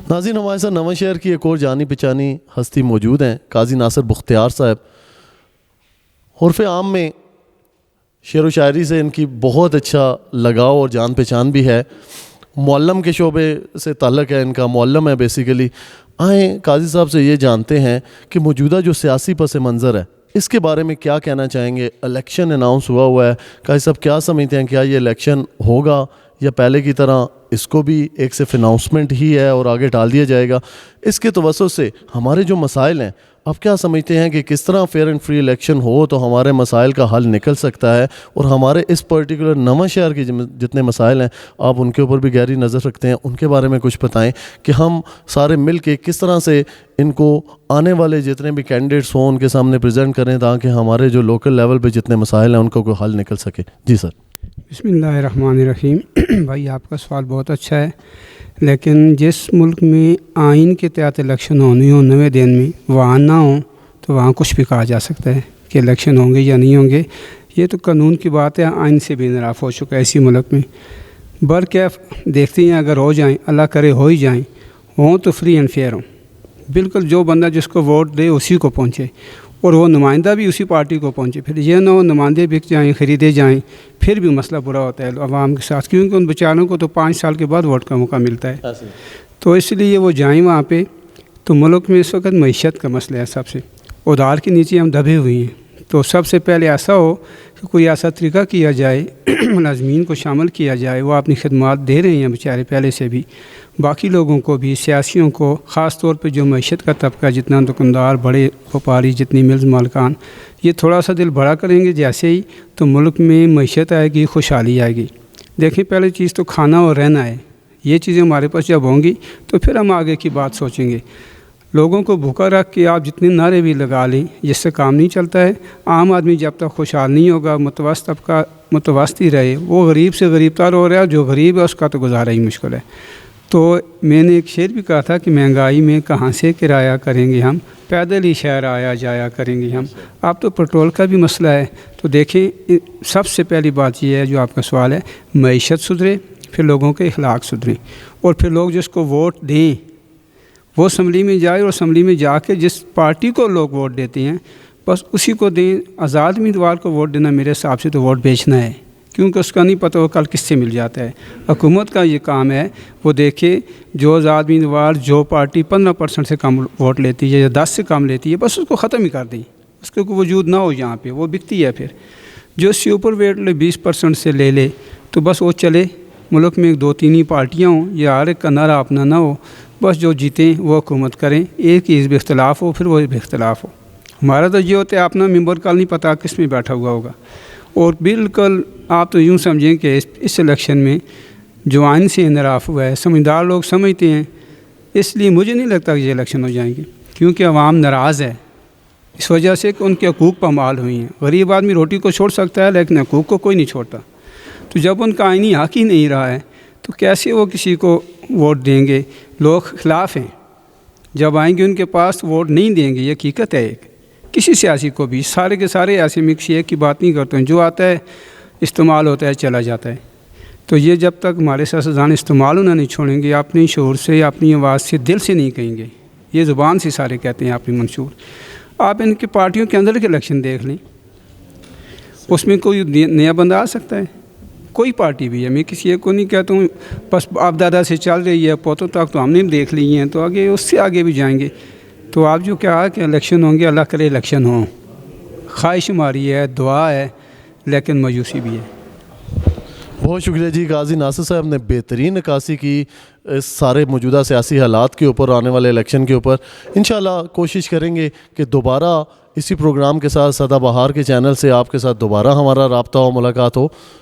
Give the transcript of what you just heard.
ناظرین، ہمارے ساتھ نواں شہر کی ایک اور جانی پہچانی ہستی موجود ہیں، قاضی ناصر بختیار صاحب۔ عرف عام میں شعر و شاعری سے ان کی بہت اچھا لگاؤ اور جان پہچان بھی ہے، معلم کے شعبے سے تعلق ہے ان کا، معلم ہے بیسیکلی۔ آئیں قاضی صاحب سے یہ جانتے ہیں کہ موجودہ جو سیاسی پس منظر ہے اس کے بارے میں کیا کہنا چاہیں گے۔ الیکشن اناؤنس ہوا ہے، قاضی صاحب کیا سمجھتے ہیں، کیا یہ الیکشن ہوگا یا پہلے کی طرح اس کو بھی ایک صرف اناؤنسمنٹ ہی ہے اور آگے ٹال دیا جائے گا؟ اس کے توسط سے ہمارے جو مسائل ہیں، آپ کیا سمجھتے ہیں کہ کس طرح فیئر اینڈ فری الیکشن ہو تو ہمارے مسائل کا حل نکل سکتا ہے؟ اور ہمارے اس پرٹیکولر نواں شہر کے جتنے مسائل ہیں، آپ ان کے اوپر بھی گہری نظر رکھتے ہیں، ان کے بارے میں کچھ بتائیں کہ ہم سارے مل کے کس طرح سے ان کو آنے والے جتنے بھی کینڈیڈیٹس ہوں ان کے سامنے پریزنٹ کریں تاکہ ہمارے جو لوکل لیول پہ جتنے مسائل ہیں ان کو کوئی حل نکل سکے۔ جی سر۔ بسم اللہ الرحمن الرحیم۔ بھائی آپ کا سوال بہت اچھا ہے، لیکن جس ملک میں آئین کے تحت الیکشن ہونی ہو 90 دن میں، وہاں نہ ہوں تو وہاں کچھ بھی کہا جا سکتا ہے کہ الیکشن ہوں گے یا نہیں ہوں گے۔ یہ تو قانون کی بات ہے، آئین سے بھی انحراف ہو چکا ہے اسی ملک میں۔ برکیف دیکھتے ہیں، اگر ہو جائیں، اللہ کرے ہو ہی جائیں، ہوں تو فری اینڈ فیئر ہوں، بالکل جو بندہ جس کو ووٹ دے اسی کو پہنچے اور وہ نمائندہ بھی اسی پارٹی کو پہنچے۔ پھر یہ نہ ہو نمائندے بک جائیں، خریدے جائیں، پھر بھی مسئلہ برا ہوتا ہے عوام کے ساتھ، کیونکہ ان بیچاروں کو تو 5 سال کے بعد ووٹ کا موقع ملتا ہے۔ تو اس لیے وہ جائیں وہاں پہ۔ تو ملک میں اس وقت معیشت کا مسئلہ ہے، سب سے ادھار کے نیچے ہم دبے ہوئے ہیں۔ تو سب سے پہلے ایسا ہو کہ کوئی ایسا طریقہ کیا جائے، ملازمین کو شامل کیا جائے، وہ اپنی خدمات دے رہے ہیں بیچارے پہلے سے بھی، باقی لوگوں کو بھی، سیاسیوں کو، خاص طور پہ جو معیشت کا طبقہ، جتنا دکاندار، بڑے وپاری، جتنی ملز مالکان، یہ تھوڑا سا دل بڑا کریں گے جیسے ہی، تو ملک میں معیشت آئے گی، خوشحالی آئے گی۔ دیکھیں، پہلی چیز تو کھانا اور رہنا ہے، یہ چیزیں ہمارے پاس جب ہوں گی تو پھر ہم آگے کی بات سوچیں گے۔ لوگوں کو بھوکا رکھ کے آپ جتنے نعرے بھی لگا لیں، جس سے کام نہیں چلتا ہے۔ عام آدمی جب تک خوشحال نہیں ہوگا، متوسط طبقہ متوسط ہی رہے، وہ غریب سے غریب تر ہو رہا ہے، جو غریب ہے اس کا تو گزارا ہی مشکل ہے۔ تو میں نے ایک شعر بھی کہا تھا کہ مہنگائی میں کہاں سے کرایہ کریں گے ہم، پیدل ہی شہر آیا جایا کریں گے ہم۔ اب تو پیٹرول کا بھی مسئلہ ہے۔ تو دیکھیں، سب سے پہلی بات یہ ہے جو آپ کا سوال ہے، معیشت سدھرے، پھر لوگوں کے اخلاق سدھریں، اور پھر لوگ جس کو ووٹ دیں وہ اسمبلی میں جائے، اور اسمبلی میں جا کے جس پارٹی کو لوگ ووٹ دیتے ہیں بس اسی کو دیں۔ آزاد امیدوار کو ووٹ دینا میرے حساب سے تو ووٹ بیچنا ہے، کیونکہ اس کا نہیں پتہ وہ کل کس سے مل جاتا ہے۔ حکومت کا یہ کام ہے، وہ دیکھے جو آزاد امیدوار، جو پارٹی 15% سے کم ووٹ لیتی ہے یا 10 سے کم لیتی ہے، بس اس کو ختم ہی کر دیں، اس کا کوئی وجود نہ ہو یہاں پہ، وہ بکتی ہے۔ پھر جو سپر ویٹ لے 20% سے لے لے تو بس وہ چلے، ملک میں 2-3 ہی پارٹیاں ہوں، یا ہر ایک کا نعرہ اپنا نہ ہو، بس جو جیتیں وہ حکومت کریں، ایک ہی حزب اختلاف ہو، پھر وہ حزب اختلاف ہو۔ ہمارا تو یہ ہوتا ہے اپنا ممبر کا نہیں پتہ کس میں بیٹھا ہوا ہوگا۔ اور بالکل آپ تو یوں سمجھیں کہ اس الیکشن میں جو آئین سے انحراف ہوا ہے، سمجھدار لوگ سمجھتے ہیں، اس لیے مجھے نہیں لگتا کہ یہ الیکشن ہو جائیں گے، کیونکہ عوام ناراض ہے اس وجہ سے کہ ان کے حقوق پامال ہوئی ہیں۔ غریب آدمی روٹی کو چھوڑ سکتا ہے لیکن حقوق کو کوئی نہیں چھوڑتا۔ تو جب ان کا آئینی حق ہی نہیں رہا ہے تو کیسے وہ کسی کو ووٹ دیں گے؟ لوگ خلاف ہیں، جب آئیں گے ان کے پاس ووٹ نہیں دیں گے، یہ حقیقت ہے۔ ایک کسی سیاسی کو بھی، سارے کے سارے ایسے مکس ایک کی بات نہیں کرتے ہیں، جو آتا ہے استعمال ہوتا ہے چلا جاتا ہے۔ تو یہ جب تک ہمارے سیاستدان استعمال ہونا نہیں چھوڑیں گے، اپنے شعور سے، اپنی آواز سے، دل سے نہیں کہیں گے، یہ زبان سے سارے کہتے ہیں اپنی منشور۔ آپ ان کی پارٹیوں کے اندر کے الیکشن دیکھ لیں، اس میں کوئی نیا بندہ آ سکتا ہے، کوئی پارٹی بھی ہے، میں کسی ایک کو نہیں کہتا ہوں بس آپ دادا سے چل رہی ہے، پوتوں تک تو ہم نے دیکھ لی ہیں، تو آگے اس سے آگے بھی جائیں گے۔ تو آپ جو کہا کہ الیکشن ہوں گے، اللہ کرے الیکشن ہوں، خواہش ہماری ہے، دعا ہے، لیکن مایوسی بھی ہے۔ بہت شکریہ جی، قاضی ناصر صاحب نے بہترین عکاسی کی اس سارے موجودہ سیاسی حالات کے اوپر، آنے والے الیکشن کے اوپر۔ انشاءاللہ کوشش کریں گے کہ دوبارہ اسی پروگرام کے ساتھ سدا بہار کے چینل سے آپ کے ساتھ دوبارہ ہمارا رابطہ ہو، ملاقات ہو۔